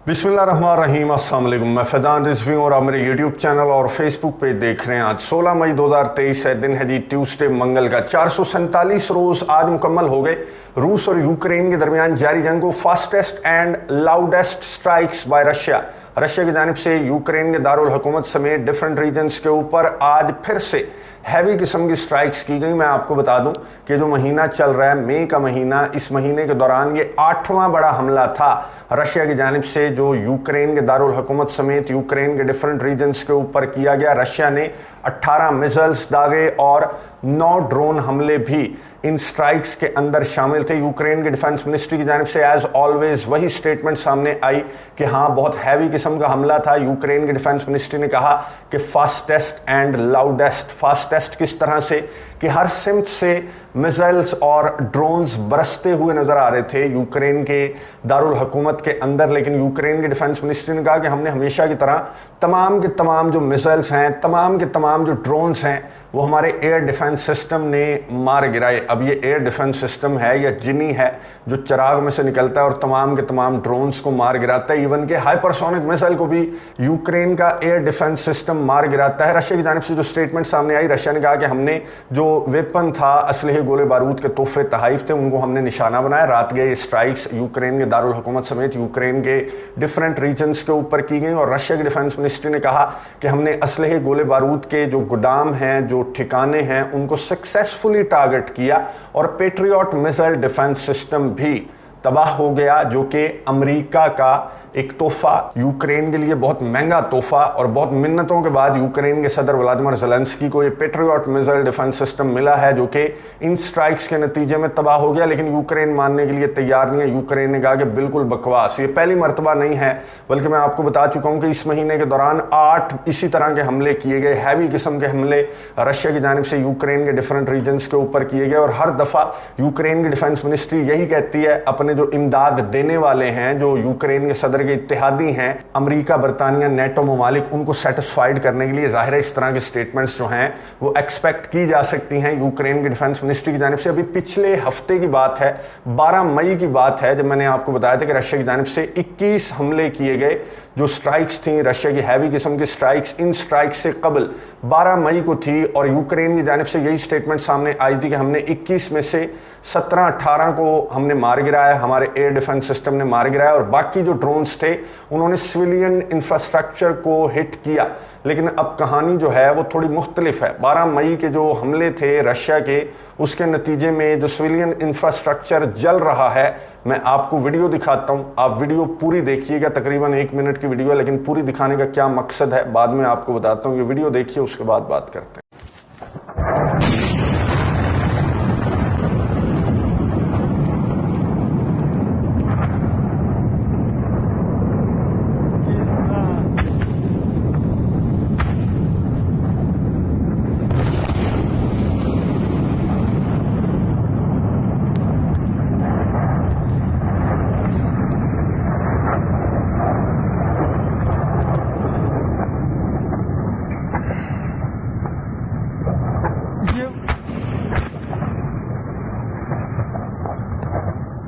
बिस्मिल्लाहिर्रहमानिर्रहीम, अस्सलाम वालेकुम। मैं फैज़ान रिजवी और आप मेरे यूट्यूब चैनल और फेसबुक पे देख रहे हैं। आज 16 मई 2023 है, दिन है जी ट्यूसडे, मंगल का। 447 रोज़ आज मुकम्मल हो गए रूस और यूक्रेन के दरमियान जारी जंग को। Fastest and loudest strikes bye Russia की जानिब से यूक्रेन के दारुल हुकूमत समेत डिफरेंट रीजन्स के ऊपर आज फिर से हैवी किस्म की स्ट्राइक्स की गई। मैं आपको बता दूं कि जो महीना चल रहा है, मई का महीना, इस महीने के दौरान ये 8वां बड़ा हमला था रशिया की जानिब से जो यूक्रेन के दारुल हुकूमत समेत यूक्रेन के डिफरेंट रीजन्स के ऊपर किया गया। रशिया ने 18 मिसाइल्स दागे और 9 ड्रोन हमले भी इन स्ट्राइक्स के अंदर शामिल थे। यूक्रेन के डिफेंस मिनिस्ट्री की जानिब से एज ऑलवेज वही स्टेटमेंट सामने आई कि हाँ, बहुत हैवी किस्म का हमला था। यूक्रेन के डिफेंस मिनिस्ट्री ने कहा कि फास्टेस्ट एंड लाउडेस्ट। फास्टेस्ट किस तरह से कि हर सिमत से मिसाइल्स और ड्रोन्स बरसते हुए नजर आ रहे थे यूक्रेन के दारुल हुकूमत के अंदर। लेकिन यूक्रेन के डिफेंस मिनिस्ट्री ने कहा कि हमने हमेशा की तरह तमाम के तमाम जो मिसाइल्स हैं, तमाम के तमाम जो ड्रोन्स हैं, वो हमारे एयर डिफेंस सिस्टम ने मार गिराए। अब ये एयर डिफेंस सिस्टम है या जिनी है जो चिराग में से निकलता है और तमाम के तमाम ड्रोन्स को मार गिराता है। इवन के हाइपरसोनिक मिसाइल को भी यूक्रेन का एयर डिफेंस सिस्टम मार गिराता है। रशिया की जानिब से जो स्टेटमेंट सामने आई, रशिया ने कहा कि हमने जो वेपन था, असलहे, गोले बारूद के तोहफे तहाइफ थे, उनको हमने निशाना बनाया। रात गए स्ट्राइक्स यूक्रेन के दारुल हुकूमत समेत यूक्रेन के डिफरेंट रीजन्स के ऊपर की गई। और रशिया की डिफेंस मिनिस्ट्री ने कहा कि हमने असलहे, गोले बारूद के जो गोदाम हैं, जो ठिकाने हैं, उनको सक्सेसफुली टारगेट किया और पेट्रियट मिसाइल डिफेंस सिस्टम भी तबाह हो गया, जो कि अमेरिका का एक तोहफा, यूक्रेन के लिए बहुत महंगा तोहफा। और बहुत मिन्नतों के बाद यूक्रेन के सदर व्लादिमीर ज़ेलेंस्की को ये पेट्रियट मिसाइल डिफेंस सिस्टम मिला है, जो कि इन स्ट्राइक्स के नतीजे में तबाह हो गया। लेकिन यूक्रेन मानने के लिए तैयार नहीं है। यूक्रेन ने कहा कि बिल्कुल बकवास, ये पहली मरतबा नहीं है, बल्कि मैं आपको बता चुका हूँ कि इस महीने के दौरान 8 इसी तरह के हमले किए गए, हैवी किस्म के हमले रशिया की जानिब से यूक्रेन के डिफरेंट रीजन्स के ऊपर किए गए। और हर दफ़ा यूक्रेन की डिफेंस मिनिस्ट्री यही कहती है अपने जो इमदाद देने वाले हैं, जो यूक्रेन के सदर के इत्तेहादी हैं, अमेरिका, बरतानिया, नेटो ममालिक, उनको सेटिस्फाइड करने के लिए ज़ाहिर है इस तरह के स्टेटमेंट्स जो हैं वो एक्सपेक्ट की जा सकती हैं यूक्रेन की डिफेंस मिनिस्ट्री की जानिब से। अभी पिछले हफ्ते की बात है, 12 मई की बात है, जब मैंने आपको बताया था कि रशिया की जानिब से 21 हमले किए गए। जो स्ट्राइक्स थी रशिया की हैवी किस्म की स्ट्राइक्स, इन स्ट्राइक्स से कबल 12 मई को थी और यूक्रेन की जानिब से यही स्टेटमेंट सामने आई थी कि हमने 21 में से 17-18 को हमने मार गिराया, हमारे एयर डिफेंस सिस्टम ने मार गिराया, और बाकी जो ड्रोन्स थे उन्होंने सिविलियन इंफ्रास्ट्रक्चर को हिट किया। लेकिन अब कहानी जो है वो थोड़ी मुख्तलिफ है। 12 मई के जो हमले थे रशिया के, उसके नतीजे में जो सिविलियन इंफ्रास्ट्रक्चर जल रहा है, मैं आपको वीडियो दिखाता हूँ, आप वीडियो पूरी देखिएगा। तकरीबन 1 मिनट की वीडियो है, लेकिन पूरी दिखाने का क्या मकसद है बाद में आपको बताता हूँ। ये वीडियो देखिए, उसके बाद बात करते हैं।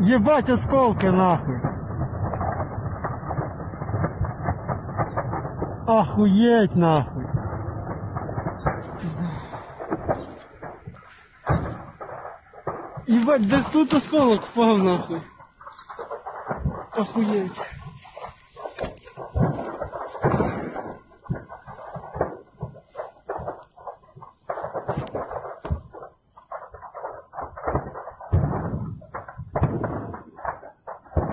Ебать осколки нахуй. Охуеть нахуй. Ебать, да тут осколок впал нахуй. Охуеть.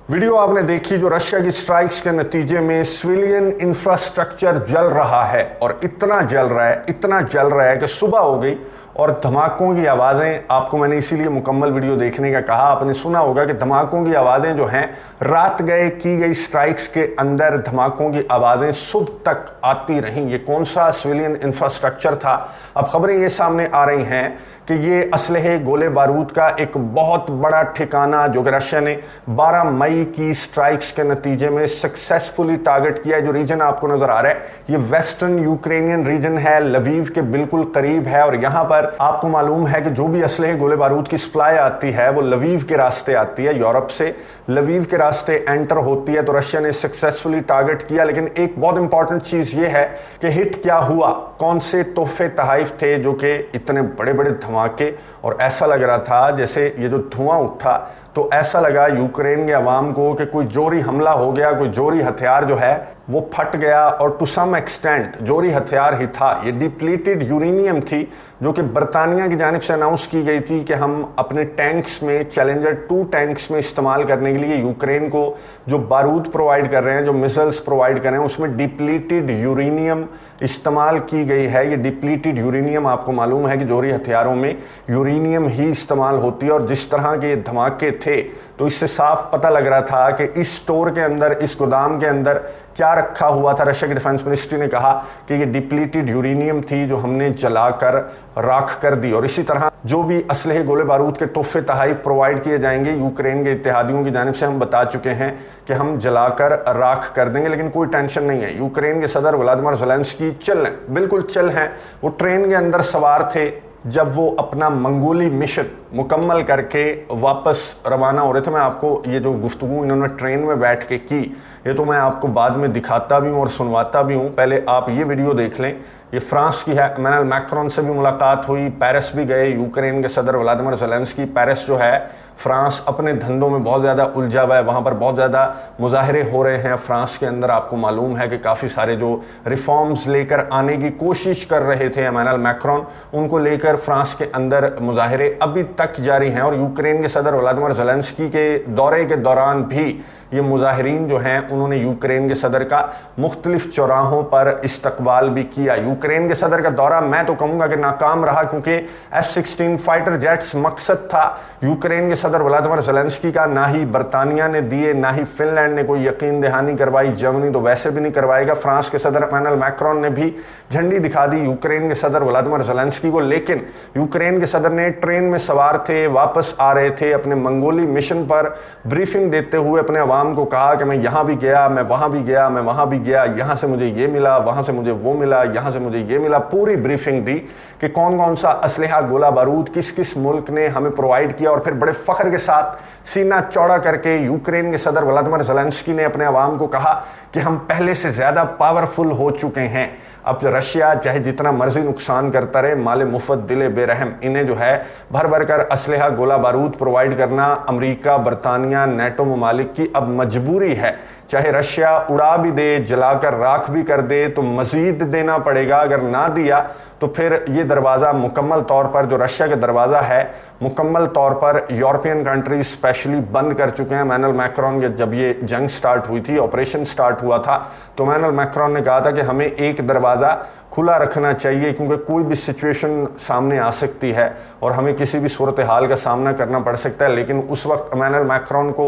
वीडियो आपने देखी जो रशिया की स्ट्राइक्स के नतीजे में सिविलियन इंफ्रास्ट्रक्चर जल रहा है, और इतना जल रहा है, इतना जल रहा है कि सुबह हो गई और धमाकों की आवाज़ें, आपको मैंने इसीलिए मुकम्मल वीडियो देखने का कहा, आपने सुना होगा कि धमाकों की आवाज़ें जो हैं रात गए की गई स्ट्राइक्स के अंदर धमाकों की आवाज़ें सुबह तक आती रहीं। ये कौन सा सिविलियन इंफ्रास्ट्रक्चर था? अब खबरें ये सामने आ रही हैं कि ये असलहे, गोले बारूद का एक बहुत बड़ा ठिकाना जो कि रशिया ने 12 मई की स्ट्राइक्स के नतीजे में सक्सेसफुली टारगेट किया है। जो रीजन आपको नजर आ रहा है ये वेस्टर्न यूक्रेनियन रीजन है, लवीव के बिल्कुल करीब है, और यहाँ पर पर आपको मालूम है कि जो भी असलहे गोले बारूद की सप्लाई आती है वो लवीव के रास्ते आती है, यूरोप से लवीव के रास्ते एंटर होती है। तो रशिया ने सक्सेसफुली टारगेट किया, लेकिन एक बहुत इंपॉर्टेंट चीज़ ये है कि हिट क्या हुआ, कौन से तोहफे तहाइफ थे जो कि इतने बड़े बड़े धमाके, और ऐसा लग रहा था जैसे ये जो धुआं उठा तो ऐसा लगा यूक्रेन के अवाम को कि कोई जोरी हमला हो गया, कोई जोरी हथियार जो है वो फट गया। और टू सम एक्सटेंट जोरी हथियार ही था, ये डिप्लीटेड यूरेनियम थी जो कि बरतानिया की जानिब से अनाउंस की गई थी कि हम अपने टैंक्स में, चैलेंजर 2 टैंक्स में इस्तेमाल करने के लिए यूक्रेन को जो बारूद प्रोवाइड कर रहे हैं, जो मिसाइल्स प्रोवाइड कर रहे हैं, उसमें डिप्लीटेड यूरेनियम इस्तेमाल की गई है। ये डिप्लीटेड यूरेनियम, आपको मालूम है कि जोरी हथियारों में यूरेनियम ही इस्तेमाल होती है। और जिस तरह के धमाके थे तो इससे साफ पता लग रहा था कि इस स्टोर के अंदर, इस गोदाम के अंदर क्या रखा हुआ था। रशिया की डिफेंस मिनिस्ट्री ने कहा कि ये डिप्लीटेड यूरेनियम थी जो हमने जलाकर राख कर दी। और इसी तरह जो भी असलहे गोले बारूद के तोहफे तहाइफ प्रोवाइड किए जाएंगे यूक्रेन के इत्तेहादियों की जानिब से, हम बता चुके हैं कि हम जलाकर राख कर देंगे। लेकिन कोई टेंशन नहीं है, यूक्रेन के सदर व्लादिमीर ज़ेलेंस्की चल हैं, बिल्कुल चल हैं। वो ट्रेन के अंदर सवार थे जब वो अपना मंगोली मिशन मुकम्मल करके वापस रवाना हो रहे थे। मैं आपको ये जो गुफ्तगू इन्होंने ट्रेन में बैठ के की, ये तो मैं आपको बाद में दिखाता भी हूँ और सुनवाता भी हूँ। पहले आप ये वीडियो देख लें। ये फ्रांस की है, इमैनुअल मैक्रोन से भी मुलाकात हुई, पेरिस भी गए यूक्रेन के सदर व्लादिमीर ज़ेलेंस्की। पेरिस जो है, फ्रांस अपने धंधों में बहुत ज़्यादा उलझा हुआ है, वहाँ पर बहुत ज़्यादा मुजाहरे हो रहे हैं। फ्रांस के अंदर आपको मालूम है कि काफ़ी सारे जो रिफॉर्म्स लेकर आने की कोशिश कर रहे थे इमैनुअल मैक्रोन, उनको लेकर फ्रांस के अंदर मुजाहरे अभी तक जारी हैं। और यूक्रेन के सदर व्लादिमीर ज़ेलेंस्की के दौरे के दौरान भी ये मुजाहिरीन जो हैं उन्होंने यूक्रेन के सदर का मुख्तलिफ चौराहों पर इस्तकबाल भी किया। यूक्रेन के सदर का दौरा मैं तो कहूँगा कि नाकाम रहा, क्योंकि F-16 फाइटर जेट्स मकसद था यूक्रेन के सदर व्लादिमीर ज़ेलेंस्की का। ना ही बरतानिया ने दिए, ना ही फिनलैंड ने कोई यकीन दहानी करवाई, जर्मनी तो वैसे भी नहीं करवाएगा। फ्रांस के सदर इमैनुअल मैक्रोन ने भी झंडी दिखा दी यूक्रेन के सदर व्लादिमीर ज़ेलेंस्की को। लेकिन यूक्रेन के सदर ने ट्रेन में सवार थे, वापस आ रहे थे अपने मंगोली मिशन पर, ब्रीफिंग देते हुए अपने अवाम को कहा कि मैं यहाँ भी गया, मैं वहाँ भी गया, मैं वहाँ भी गया, यहाँ से मुझे ये मिला, वहाँ से मुझे वो मिला, यहाँ से मुझे ये मिला। पूरी ब्रीफिंग दी कि कौन कौन सा असलहा गोला बारूद किस किस मुल्क ने हमें प्रोवाइड किया। और फिर बड़े फ़ख्र के साथ सीना चौड़ा करके यूक्रेन के सदर व्लादिमीर ज़ेलेंस्की ने अपने अवाम को कहा कि हम पहले से ज़्यादा पावरफुल हो चुके हैं। अब रशिया चाहे जितना मर्जी नुकसान करता रहे, माले मुफ्त दिले बेरहम, इन्हें जो है भर भर कर असलहा गोला बारूद प्रोवाइड करना अमेरिका, बरतानिया, नेटो ममालिक की अब मजबूरी है। चाहे रशिया उड़ा भी दे, जलाकर राख भी कर दे, तो मज़ीद देना पड़ेगा। अगर ना दिया तो फिर ये दरवाज़ा मुकम्मल तौर पर, जो रशिया का दरवाज़ा है, मुकम्मल तौर पर यूरोपियन कंट्रीज स्पेशली बंद कर चुके हैं। इमैनुअल मैक्रोन के जब ये जंग स्टार्ट हुई थी, ऑपरेशन स्टार्ट हुआ था, तो इमैनुअल मैक्रोन ने कहा था कि हमें एक दरवाज़ा खुला रखना चाहिए, क्योंकि कोई भी सिचुएशन सामने आ सकती है और हमें किसी भी सूरत हाल का सामना करना पड़ सकता है। लेकिन उस वक्त इमैनुअल मैक्रोन को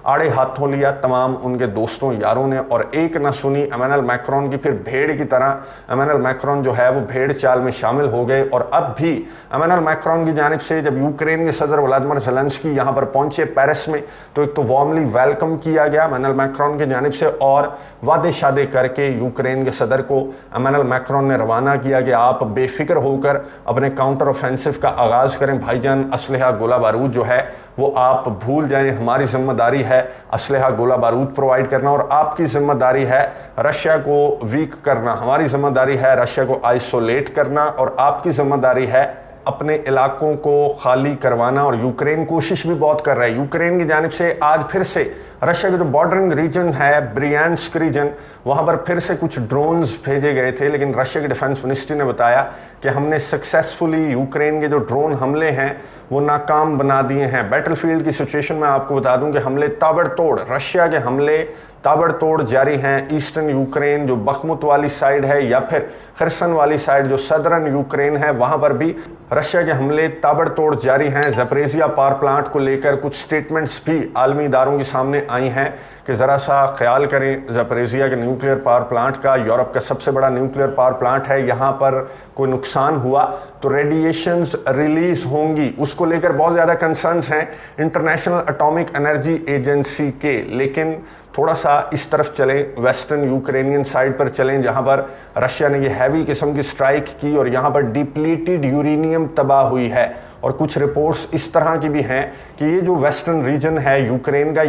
आड़े हाथों लिया तमाम उनके दोस्तों यारों ने, और एक न सुनी इमैनुअल मैक्रोन की। फिर भेड़ की तरह इमैनुअल मैक्रोन जो है वो भेड़ चाल में शामिल हो गए। और अब भी इमैनुअल मैक्रोन की जानिब से जब यूक्रेन के सदर व्लादिमीर ज़ेलेंस्की यहाँ पर पहुंचे पेरिस में, तो एक तो वार्मली वेलकम किया गया इमैनुअल मैक्रोन की जानिब से, और वादे शादे करके यूक्रेन के सदर को इमैनुअल मैक्रोन ने रवाना किया कि आप बेफिक्र होकर अपने काउंटर ऑफेंसिव का आगाज़ करें भाईजान। असलहा गोला बारूद जो है वो आप भूल जाएं, हमारी जिम्मेदारी है असलहा गोला बारूद प्रोवाइड करना, और आपकी जिम्मेदारी है रशिया को वीक करना, हमारी जिम्मेदारी है रशिया को आइसोलेट करना, और आपकी जिम्मेदारी है अपने इलाकों को खाली करवाना। और यूक्रेन कोशिश भी बहुत कर रहा है। यूक्रेन की जानिब से आज फिर से रशिया के जो बॉर्डरिंग रीजन है, ब्रियांस्क रीजन, वहाँ पर फिर से कुछ ड्रोन्स भेजे गए थे। लेकिन रशिया की डिफेंस मिनिस्ट्री ने बताया कि हमने सक्सेसफुली यूक्रेन के जो ड्रोन हमले हैं वो नाकाम बना दिए हैं। बैटलफील्ड की सिचुएशन में आपको बता दूं कि हमले ताबड़तोड़, रशिया के हमले ताबड़तोड़ जारी हैं। ईस्टर्न यूक्रेन जो बखमुत वाली साइड है, या फिर खरसन वाली साइड जो सदर्न यूक्रेन है, वहाँ पर भी रशिया के हमले ताबड़तोड़ जारी हैं। ज़परेज़िया पावर प्लांट को लेकर कुछ स्टेटमेंट्स भी आलमी इदारों के सामने आई हैं कि ज़रा सा ख्याल करें ज़परेज़िया के न्यूक्लियर पावर प्लांट का। यूरोप का सबसे बड़ा न्यूक्लियर पावर प्लांट है, यहाँ पर कोई नुकसान हुआ तो रेडिएशंस रिलीज़ होंगी, उसको लेकर बहुत ज़्यादा कंसर्न्स हैं इंटरनेशनल एटॉमिक एनर्जी एजेंसी के। लेकिन थोड़ा सा इस तरफ चलें, वेस्टर्न यूक्रेनियन साइड पर चलें, जहां पर रशिया ने ये हैवी किस्म की स्ट्राइक की और यहां पर डिप्लीटेड यूरेनियम तबाह हुई है। और कुछ रिपोर्ट्स इस तरह की भी हैं कि ये जो वेस्टर्न रीजन है यूक्रेन का,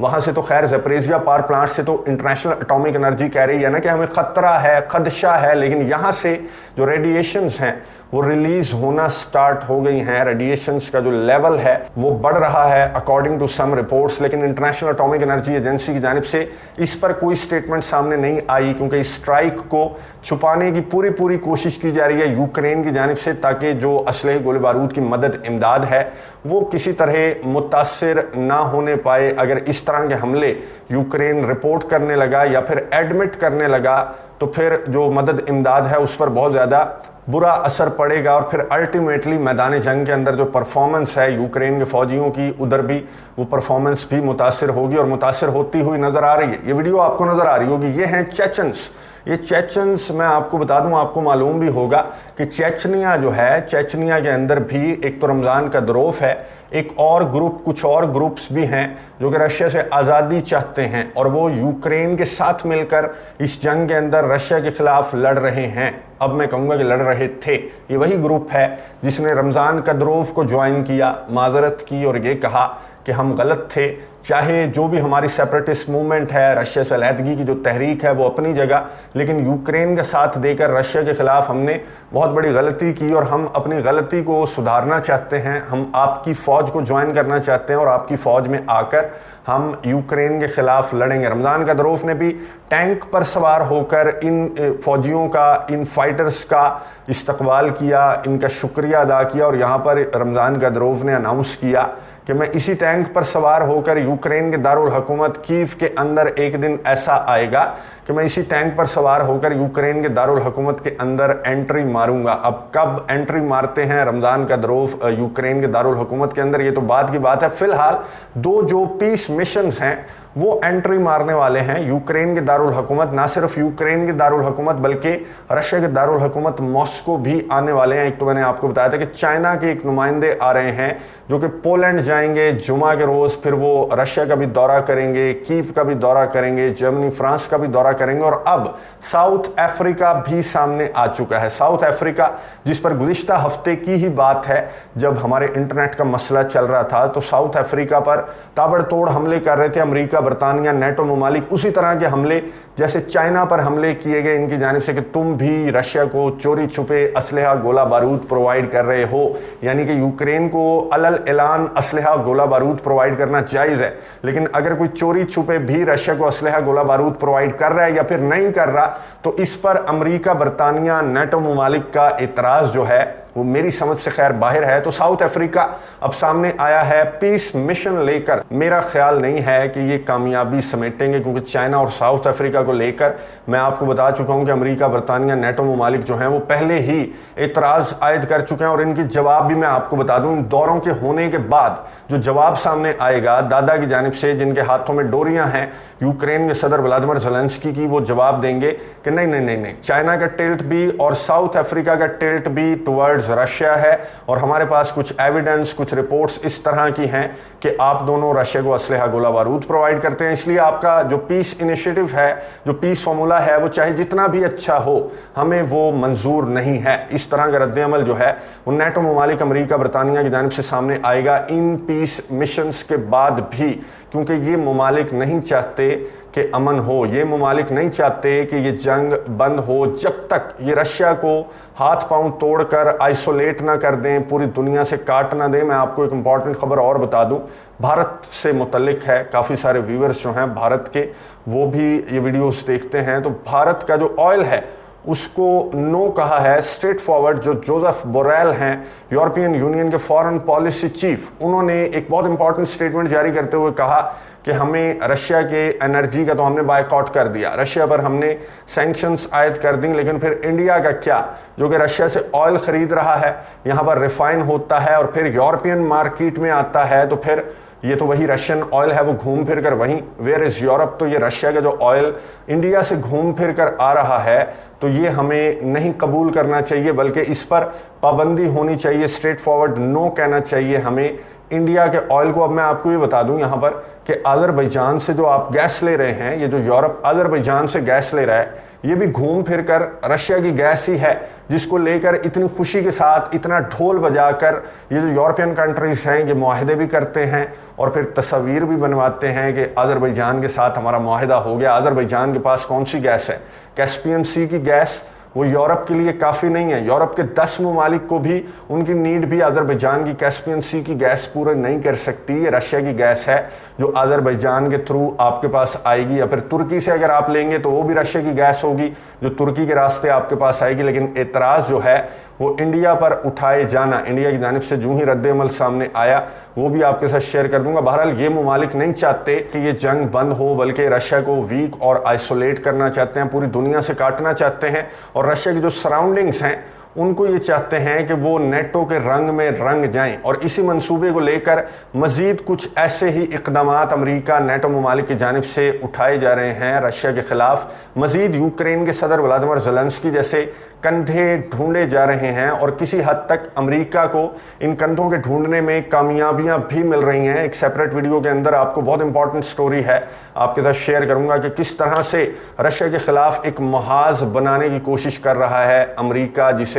वहाँ से तो खैर ज़ैपोरिज़िया पावर प्लांट से तो इंटरनेशनल एटॉमिक एनर्जी कह रही है ना कि हमें ख़तरा है, खदशा है, लेकिन यहाँ से जो रेडिएशंस हैं वो रिलीज़ होना स्टार्ट हो गई हैं। रेडिएशंस का जो लेवल है वो बढ़ रहा है अकॉर्डिंग टू सम रिपोर्ट्स, लेकिन इंटरनेशनल एटॉमिक एनर्जी एजेंसी की जानिब से इस पर कोई स्टेटमेंट सामने नहीं आई, क्योंकि इस स्ट्राइक को छुपाने की पूरी कोशिश की जा रही है यूक्रेन की जानिब से, ताकि जो असलहे गोले बारूद की मदद इमदाद है वो किसी तरह मुतासिर ना होने पाए। अगर इस तरह के हमले यूक्रेन रिपोर्ट करने लगा या फिर एडमिट करने लगा तो फिर जो मदद इमदाद है उस पर बहुत ज़्यादा बुरा असर पड़ेगा और फिर अल्टीमेटली मैदान जंग के अंदर जो परफॉर्मेंस है यूक्रेन के फौजियों की, उधर भी वो परफॉर्मेंस भी मुतासिर होगी और मुतासिर होती हुई नज़र आ रही है। ये वीडियो आपको नज़र आ रही होगी, ये हैं चेचन्स। ये चेचन्स, मैं आपको बता दूं, आपको मालूम भी होगा कि चेचनिया जो है, चेचनिया के अंदर भी एक तो रमज़ान का दरोफ है, एक और ग्रुप, कुछ और ग्रुप्स भी हैं जो कि रशिया से आज़ादी चाहते हैं और वो यूक्रेन के साथ मिलकर इस जंग के अंदर रशिया के खिलाफ लड़ रहे हैं। अब मैं कहूँगा कि लड़ रहे थे। ये वही ग्रुप है जिसने रमज़ान का दरोफ को ज्वाइन किया, माजरत की और ये कहा कि हम गलत थे, चाहे जो भी हमारी सेपरेटिस्ट मूवमेंट है, रशिया से अलहदगी की जो तहरीक है वो अपनी जगह, लेकिन यूक्रेन का साथ देकर रशिया के ख़िलाफ़ हमने बहुत बड़ी गलती की और हम अपनी गलती को सुधारना चाहते हैं। हम आपकी फ़ौज को ज्वाइन करना चाहते हैं और आपकी फ़ौज में आकर हम यूक्रेन के ख़िलाफ़ लड़ेंगे। रमज़ान कदरोफ ने भी टैंक पर सवार होकर इन फ़ौजियों का, इन फाइटर्स का इस्तकबाल किया, इनका शुक्रिया अदा किया और यहाँ पर रमज़ान कदरोफ ने अनाउंस किया कि मैं इसी टैंक पर सवार होकर यूक्रेन के दारुल हुकूमत कीव के अंदर एक दिन ऐसा आएगा कि मैं इसी टैंक पर सवार होकर यूक्रेन के दारुल हुकूमत के अंदर एंट्री मारूंगा। अब कब एंट्री मारते हैं रमज़ान कदरोफ यूक्रेन के दारुल हुकूमत के अंदर, ये तो बाद की बात है। फिलहाल दो जो पीस मिशंस हैं वो एंट्री मारने वाले हैं यूक्रेन के दारुल हुकूमत, ना सिर्फ यूक्रेन के दारुल हुकूमत बल्कि रशिया के दारुल हुकूमत मॉस्को भी आने वाले हैं। एक तो मैंने आपको बताया था कि चाइना के एक नुमाइंदे आ रहे हैं जो कि पोलैंड जाएंगे जुमा के रोज़, फिर वो रशिया का भी दौरा करेंगे, कीव का भी दौरा करेंगे, जर्मनी, फ्रांस का भी दौरा करेंगे और अब साउथ अफ्रीका भी सामने आ चुका है। साउथ अफ्रीका जिस पर गुज़िश्ता हफ्ते की ही बात है जब हमारे इंटरनेट का मसला चल रहा था, तो साउथ अफ्रीका पर ताबड़तोड़ हमले कर रहे थे अमेरिका, बरतानिया, नेटो ममालिक। उसी तरह के हमले जैसे चाइना पर हमले किए गए इनकी जानिब से कि तुम भी रशिया को चोरी छुपे असलहा गोला बारूद प्रोवाइड कर रहे हो, यानी कि यूक्रेन को अलल ऐलान असलहा गोला बारूद प्रोवाइड करना जायज़ है, लेकिन अगर कोई चोरी छुपे भी रशिया को असलहा गोला बारूद प्रोवाइड कर रहा है या फिर नहीं कर रहा, तो इस पर अमेरिका, बरतानिया, नेटो ममालिक का एतराज़ जो है वो मेरी समझ से खैर बाहर है। तो साउथ अफ्रीका अब सामने आया है पीस मिशन लेकर। मेरा ख्याल नहीं है कि ये कामयाबी समेटेंगे, क्योंकि चाइना और साउथ अफ्रीका को लेकर मैं आपको बता चुका हूं कि अमेरिका, बरतानिया, नेटो ममालिक जो हैं वो पहले ही एतराज़ आयद कर चुके हैं और इनकी जवाब भी मैं आपको बता दूं। इन दौरों के होने के बाद जो जवाब सामने आएगा दादा की जानिब से, जिनके हाथों में डोरियां हैं यूक्रेन के सदर व्लादिमीर ज़ेलेंस्की की, वो जवाब देंगे कि नहीं नहीं नहीं नहीं, चाइना का टिल्ट भी और साउथ अफ्रीका का टिल्ट भी टुवर्ड्स रशिया है और हमारे पास कुछ एविडेंस, कुछ रिपोर्ट्स इस तरह की हैं कि आप दोनों रशिया को असलहा गोला बारूद प्रोवाइड करते हैं। इसलिए आपका जो पीस इनिशिएटिव है, जो पीस फार्मूला है, वो चाहे जितना भी अच्छा हो, हमें वो मंजूर नहीं है। इस तरह का रद्द-ए-अमल जो है वो नेटो ममालिक, अमेरिका, बरतानिया की जानिब से सामने आएगा इन पीस मिशंस के बाद भी, क्योंकि ये ममालिक नहीं चाहते कि अमन हो, ये ममालिक नहीं चाहते कि ये जंग बंद हो जब तक ये रशिया को हाथ पांव तोड़कर आइसोलेट ना कर दें, पूरी दुनिया से काट ना दें। मैं आपको एक इम्पॉर्टेंट खबर और बता दूं, भारत से मुतल्लिक है। काफ़ी सारे व्यूअर्स जो हैं भारत के, वो भी ये वीडियोस देखते हैं। तो भारत का जो ऑयल है उसको नो कहा है स्ट्रेट फॉरवर्ड। जो जोसेफ बोरेल हैं, यूरोपियन यूनियन के फॉरेन पॉलिसी चीफ, उन्होंने एक बहुत इंपॉर्टेंट स्टेटमेंट जारी करते हुए कहा कि हमें रशिया के एनर्जी का तो हमने बायकॉट कर दिया, रशिया पर हमने सैंक्शंस आयद कर दी, लेकिन फिर इंडिया का क्या, जो कि रशिया से ऑयल ख़रीद रहा है, यहाँ पर रिफाइन होता है और फिर यूरोपियन मार्केट में आता है, तो फिर ये तो वही रशियन ऑयल है, वो घूम फिर कर वहीं, वेयर इज़ यूरोप। तो ये रशिया का जो ऑयल इंडिया से घूम फिर कर आ रहा है, तो ये हमें नहीं कबूल करना चाहिए, बल्कि इस पर पाबंदी होनी चाहिए। स्ट्रेट फॉरवर्ड नो कहना चाहिए हमें इंडिया के ऑयल को। अब मैं आपको ये बता दूं यहाँ पर कि अज़रबैजान से जो आप गैस ले रहे हैं, ये जो यूरोप अज़रबैजान से गैस ले रहा है, ये भी घूम फिर कर रशिया की गैस ही है, जिसको लेकर इतनी खुशी के साथ इतना ढोल बजाकर ये जो यूरोपियन कंट्रीज़ हैं ये मुआहदे भी करते हैं और फिर तस्वीर भी बनवाते हैं कि अज़रबैजान के साथ हमारा मुआहदा हो गया। अज़रबैजान के पास कौन सी गैस है? कैस्पियन सी की गैस। वो यूरोप के लिए काफ़ी नहीं है। यूरोप के 10 ममालिक को भी उनकी नीड भी अज़रबैजान की कैस्पियन सी की गैस पूरा नहीं कर सकती। ये रशिया की गैस है जो अज़रबैजान के थ्रू आपके पास आएगी, या फिर तुर्की से अगर आप लेंगे तो वो भी रशिया की गैस होगी जो तुर्की के रास्ते आपके पास आएगी। लेकिन एतराज़ जो है वो इंडिया पर उठाए जाना, इंडिया की जानिब से जो ही रद्द-ए-अमल सामने आया वो भी आपके साथ शेयर कर दूंगा। बहरहाल ये ममालिक नहीं चाहते कि ये जंग बंद हो, बल्कि रशिया को वीक और आइसोलेट करना चाहते हैं, पूरी दुनिया से काटना चाहते हैं। और रशिया की जो सराउंडिंग्स हैं उनको ये चाहते हैं कि वो नेटो के रंग में रंग जाएं। और इसी मंसूबे को लेकर मज़ीद कुछ ऐसे ही इक़दामात अमेरिका नेटो ममालिक की जानिब से उठाए जा रहे हैं रशिया के ख़िलाफ़। मज़ीद यूक्रेन के सदर व्लादिमीर ज़ेलेंस्की जैसे कंधे ढूंढे जा रहे हैं और किसी हद तक अमेरिका को इन कंधों के ढूंढने में कामयाबियां भी मिल रही हैं। एक सेपरेट वीडियो के अंदर आपको बहुत इंपॉर्टेंट स्टोरी है, आपके साथ शेयर करूंगा कि किस तरह से रशिया के ख़िलाफ़ एक महाज बनाने की कोशिश कर रहा है अमेरिका, जिसे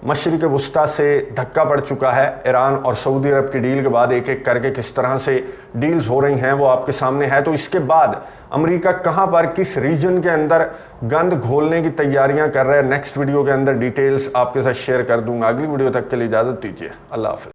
मशरिक़ वुस्ता से धक्का पड़ चुका है। ईरान और सऊदी अरब की डील के बाद एक एक करके किस तरह से डील्स हो रही हैं वो आपके सामने है। तो इसके बाद अमेरिका कहां पर, किस रीजन के अंदर गंद घोलने की तैयारियां कर रहा है, नेक्स्ट वीडियो के अंदर डिटेल्स आपके साथ शेयर कर दूंगा। अगली वीडियो तक के लिए इजाज़त दीजिए। अल्लाह हाफ़िज़।